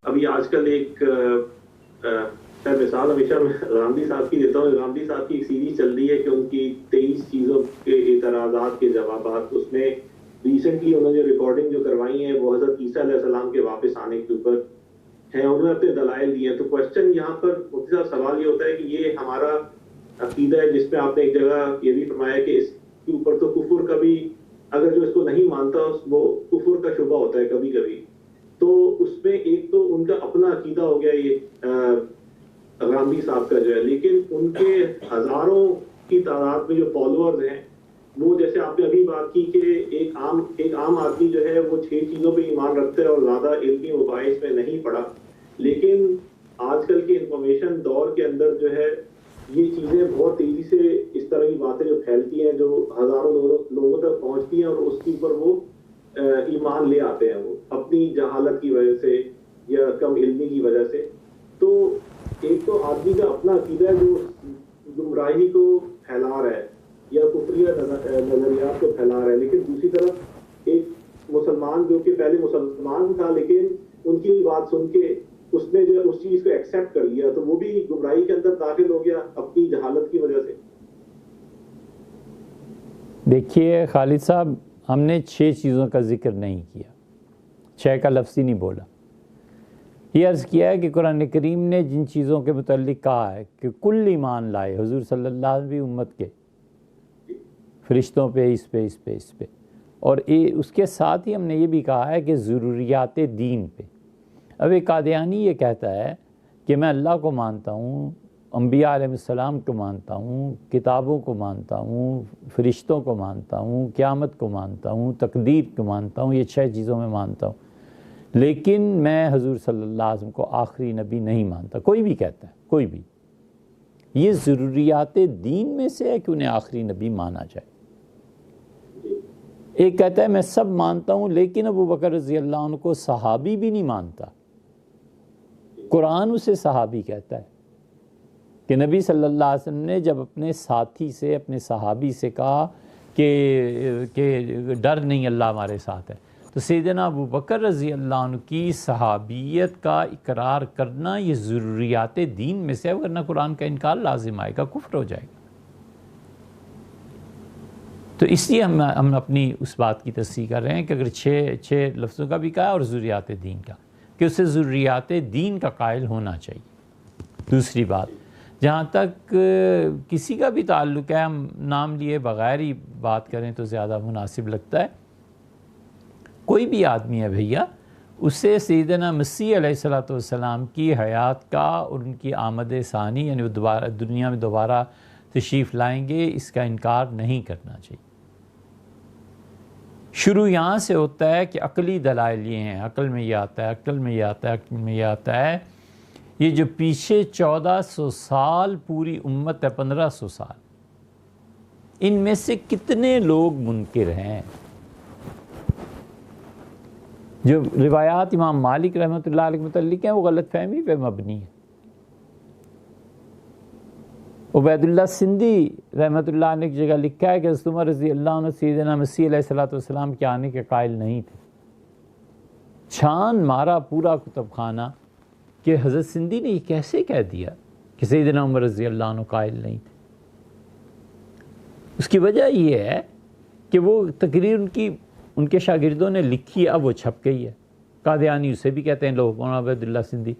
ابھی آج کل ایک مثال ہمیشہ میں غامدی صاحب کی دیتا ہوں. غامدی صاحب کی ایک سیریز چل رہی ہے کہ ان کی 23 چیزوں کے اعتراضات کے جوابات. اس میں ریسنٹلی انہوں نے ریکارڈنگ جو کروائی ہے وہ حضرت عیسیٰ علیہ السلام کے واپس آنے کے اوپر ہیں. انہوں نے اپنے دلائل دیے ہیں. تو کوشچن یہاں پر مفتی صاحب سوال یہ ہوتا ہے کہ یہ ہمارا عقیدہ ہے جس میں آپ نے ایک جگہ یہ بھی فرمایا کہ اس کے اوپر تو کفر کا بھی, اگر جو اس کو نہیں مانتا وہ کفر کا شبہ ہوتا ہے کبھی کبھی. تو اس میں ایک تو ان کا اپنا عقیدہ ہو گیا یہ غامدی صاحب کا جو ہے, لیکن ان کے ہزاروں کی تعداد میں جو فالوورز ہیں وہ, جیسے آپ نے ابھی بات کی کہ ایک عام آدمی جو ہے وہ 6 چیزوں پہ ایمان رکھتا ہے اور زیادہ علمی مباحث میں نہیں پڑا, لیکن آج کل کے انفارمیشن دور کے اندر جو ہے یہ چیزیں بہت تیزی سے اس طرح کی باتیں جو پھیلتی ہیں, جو ہزاروں لوگوں تک پہنچتی ہیں, اور اس کے اوپر وہ ایمان لے آتے ہیں وہ اپنی جہالت کی وجہ سے یا کم علمی کی وجہ سے. تو ایک تو آدمی کا اپنا عقیدہ ہے جو گمراہی کو پھیلا رہا ہے یا کفریہ نظریات کو پھیلا رہا ہے, لیکن دوسری طرف ایک مسلمان جو کہ پہلے مسلمان تھا لیکن ان کی بات سن کے اس نے جو اس چیز کو ایکسیپٹ کر لیا تو وہ بھی گمراہی کے اندر داخل ہو گیا اپنی جہالت کی وجہ سے. دیکھیے خالد صاحب, ہم نے 6 چیزوں کا ذکر نہیں کیا, 6 کا لفظ ہی نہیں بولا. یہ عرض کیا ہے کہ قرآن کریم نے جن چیزوں کے متعلق کہا ہے کہ کل ایمان لائے, حضور صلی اللہ علیہ وسلم امت کے, فرشتوں پہ, اس پہ, اور اس کے ساتھ ہی ہم نے یہ بھی کہا ہے کہ ضروریات دین پہ. اب ایک قادیانی یہ کہتا ہے کہ میں اللہ کو مانتا ہوں, انبیاء علیہ السلام کو مانتا ہوں, کتابوں کو مانتا ہوں, فرشتوں کو مانتا ہوں, قیامت کو مانتا ہوں, تقدیر کو مانتا ہوں, یہ 6 چیزوں میں مانتا ہوں, لیکن میں حضور صلی اللہ علیہ وسلم کو آخری نبی نہیں مانتا. کوئی بھی کہتا ہے, کوئی بھی. یہ ضروریات دین میں سے ہے کہ انہیں آخری نبی مانا جائے. ایک کہتا ہے میں سب مانتا ہوں لیکن ابو بکر رضی اللہ عنہ کو صحابی بھی نہیں مانتا. قرآن اسے صحابی کہتا ہے کہ نبی صلی اللہ علیہ وسلم نے جب اپنے ساتھی سے, اپنے صحابی سے کہا کہ ڈر نہیں, اللہ ہمارے ساتھ ہے, تو سیدنا ابو بکر رضی اللہ عنہ کی صحابیت کا اقرار کرنا یہ ضروریات دین میں سے ہے, ورنہ قرآن کا انکار لازم آئے گا, کفر ہو جائے گا. تو اس لیے ہم اپنی اس بات کی تصحیح کر رہے ہیں کہ اگر 6 لفظوں کا بھی کہا ہے اور ضروریات دین کا, کہ اسے ضروریات دین کا قائل ہونا چاہیے. دوسری بات, جہاں تک کسی کا بھی تعلق ہے, ہم نام لیے بغیر ہی بات کریں تو زیادہ مناسب لگتا ہے. کوئی بھی آدمی ہے بھیا, اسے سیدنا مسیح علیہ السلام کی حیات کا اور ان کی آمد ثانی, یعنی وہ دنیا میں دوبارہ تشریف لائیں گے, اس کا انکار نہیں کرنا چاہیے. شروع یہاں سے ہوتا ہے کہ عقلی دلائل یہ ہیں, عقل میں یہ آتا ہے, عقل میں یہ آتا ہے, عقل میں یہ آتا ہے. یہ جو پیچھے 1400 سال پوری امت ہے, 1500 سال, ان میں سے کتنے لوگ منکر ہیں؟ جو روایات امام مالک رحمۃ اللہ علیہ کے متعلق ہیں وہ غلط فہمی پہ مبنی ہے. عبید اللہ سندھی رحمۃ اللہ نے ایک جگہ لکھا ہے کہ حضرت عمر رضی اللہ عنہ سیدنا مسیح علیہ السلام کے آنے کے قائل نہیں تھے. چھان مارا پورا کتب خانہ کہ حضرت سندھی نے یہ کیسے کہہ دیا کہ سیدنا عمر رضی اللہ عنہ قائل نہیں تھے. اس کی وجہ یہ ہے کہ وہ تقریر ان کے شاگردوں نے لکھی ہے, اب وہ چھپ گئی ہے. قادیانی اسے بھی کہتے ہیں لوگ, مولانا عبید اللہ سندھی.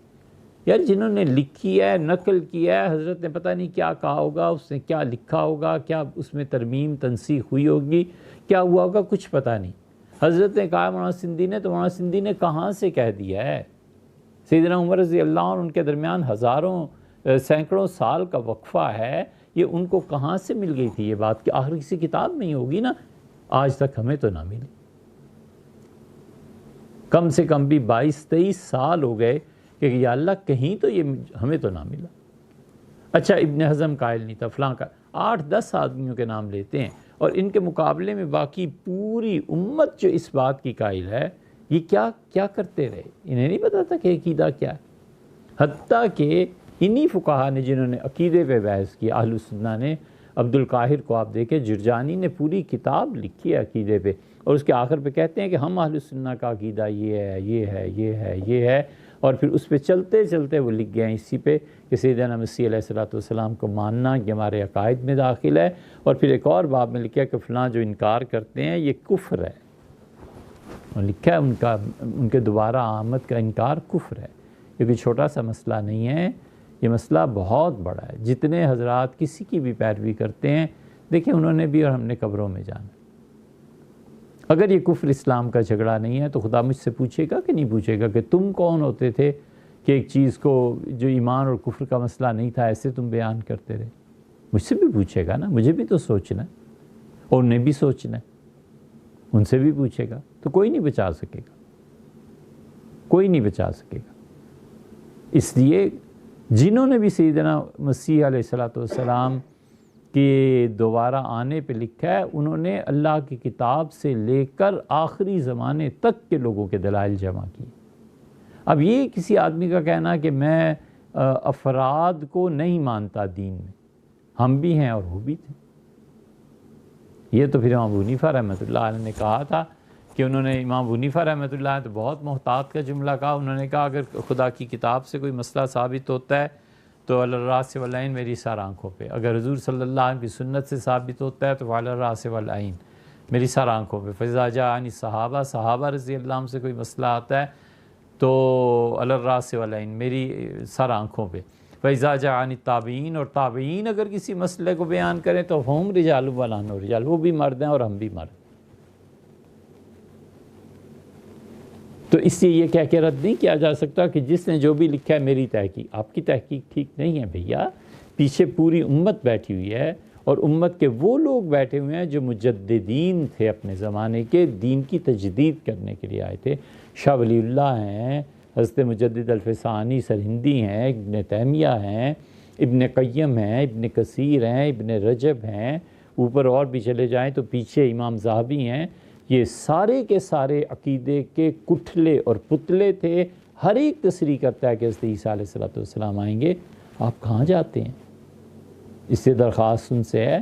یار جنہوں نے لکھی ہے, نقل کیا ہے, حضرت نے پتہ نہیں کیا کہا ہوگا, اس نے کیا لکھا ہوگا, کیا اس میں ترمیم تنسیخ ہوئی ہوگی, کیا ہوا ہوگا, کچھ پتہ نہیں. حضرت نے کہا مولانا سندھی نے, تو مولانا سندھی نے کہاں سے کہہ دیا ہے؟ سیدنا عمر رضی اللہ عنہ ان کے درمیان سینکڑوں سال کا وقفہ ہے, یہ ان کو کہاں سے مل گئی تھی یہ بات کہ آخر کسی کتاب میں ہی ہوگی نا, آج تک ہمیں تو نہ ملی. کم سے کم بھی 22-23 سال ہو گئے کہ یا اللہ کہیں تو یہ ہمیں تو نہ ملا. اچھا ابن حزم قائل نہیں تھا, فلاں کا 8-10 آدمیوں کے نام لیتے ہیں, اور ان کے مقابلے میں باقی پوری امت جو اس بات کی قائل ہے, یہ کیا کرتے رہے, انہیں نہیں پتا تھا کہ عقیدہ کیا ہے. حتیٰ کہ انہی فقہا نے جنہوں نے عقیدے پہ بحث کی, اہل سنہ نے, عبد القاہر کو آپ دیکھیں، جرجانی نے پوری کتاب لکھی ہے عقیدے پہ، اور اس کے آخر پہ کہتے ہیں کہ ہم اہل سنہ کا عقیدہ یہ ہے، یہ ہے، یہ ہے، یہ ہے، اور پھر اس پہ چلتے چلتے وہ لکھ گئے ہیں اسی پہ کہ سیدنا مسیح علیہ السلام کو ماننا یہ ہمارے عقائد میں داخل ہے، اور پھر ایک اور باب میں لکھا کہ فلاں جو انکار کرتے ہیں یہ کفر ہے، اور لکھا ہے ان کے دوبارہ آمد کا انکار کفر ہے۔ یہ کوئی چھوٹا سا مسئلہ نہیں ہے، یہ مسئلہ بہت بڑا ہے۔ جتنے حضرات کسی کی بھی پیروی کرتے ہیں، دیکھیں انہوں نے بھی اور ہم نے قبروں میں جانا۔ اگر یہ کفر اسلام کا جھگڑا نہیں ہے تو خدا مجھ سے پوچھے گا کہ نہیں پوچھے گا کہ تم کون ہوتے تھے کہ ایک چیز کو جو ایمان اور کفر کا مسئلہ نہیں تھا ایسے تم بیان کرتے رہے؟ مجھ سے بھی پوچھے گا نا، مجھے بھی تو سوچنا ہے، اور انہیں بھی سوچنا ہے، ان سے بھی پوچھے گا، تو کوئی نہیں بچا سکے گا، کوئی نہیں بچا سکے گا۔ اس لیے جنہوں نے بھی سیدنا مسیح علیہ السلام کے دوبارہ آنے پہ لکھا ہے، انہوں نے اللہ کی کتاب سے لے کر آخری زمانے تک کے لوگوں کے دلائل جمع کی۔ اب یہ کسی آدمی کا کہنا کہ میں افراد کو نہیں مانتا دین میں، ہم بھی ہیں اور وہ بھی تھے، یہ تو پھر امام ابو حنیفہ رحمۃ اللہ علیہ نے کہا تھا کہ انہوں نے، امام ابو حنیفہ رحمۃ اللہ علیہ تو بہت محتاط کا جملہ کہا، انہوں نے کہا اگر خدا کی کتاب سے کوئی مسئلہ ثابت ہوتا ہے تو علی الراس والعین میری سر آنکھوں پہ، اگر حضور صلی اللہ علیہ وسلم کی سنت سے ثابت ہوتا ہے تو علی الراس والعین میری سر آنکھوں پہ۔ فاذا جاءنی صحابہ رضی اللہ عنہ سے کوئی مسئلہ آتا ہے تو علی الراس والعین میری سر آنکھوں پہ۔ فاذا جاءنی التابعین، اور تابعین اگر کسی مسئلے کو بیان کریں تو ہم رجال ونحن رجال، وہ بھی مرد ہیں اور ہم بھی مرد۔ تو اس سے یہ کہہ کے رد نہیں کیا جا سکتا کہ جس نے جو بھی لکھا ہے میری تحقیق، آپ کی تحقیق ٹھیک نہیں ہے بھیا، پیچھے پوری امت بیٹھی ہوئی ہے، اور امت کے وہ لوگ بیٹھے ہوئے ہیں جو مجددین تھے اپنے زمانے کے، دین کی تجدید کرنے کے لیے آئے تھے۔ شاہ ولی اللہ ہیں، حضرت مجدد الفسانی سرہندی ہیں، ابن تیمیہ ہیں، ابن قیم ہیں، ابن کثیر ہیں، ابن رجب ہیں، اوپر اور بھی چلے جائیں تو پیچھے امام ذہبی ہیں۔ یہ سارے کے سارے عقیدے کے کٹھلے اور پتلے تھے، ہر ایک تصریح کرتا ہے کہ حضرت عیسیٰ علیہ السلام آئیں گے، آپ کہاں جاتے ہیں؟ اس سے درخواست ان سے ہے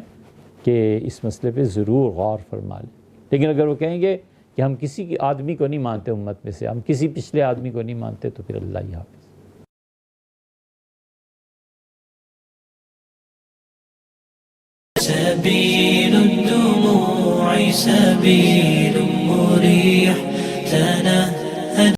کہ اس مسئلے پہ ضرور غور فرما لیں۔ لیکن اگر وہ کہیں گے کہ ہم کسی آدمی کو نہیں مانتے امت میں سے، ہم کسی پچھلے آدمی کو نہیں مانتے، تو پھر اللہ ہی حافظ۔ سبيل الدموع سبيل مريح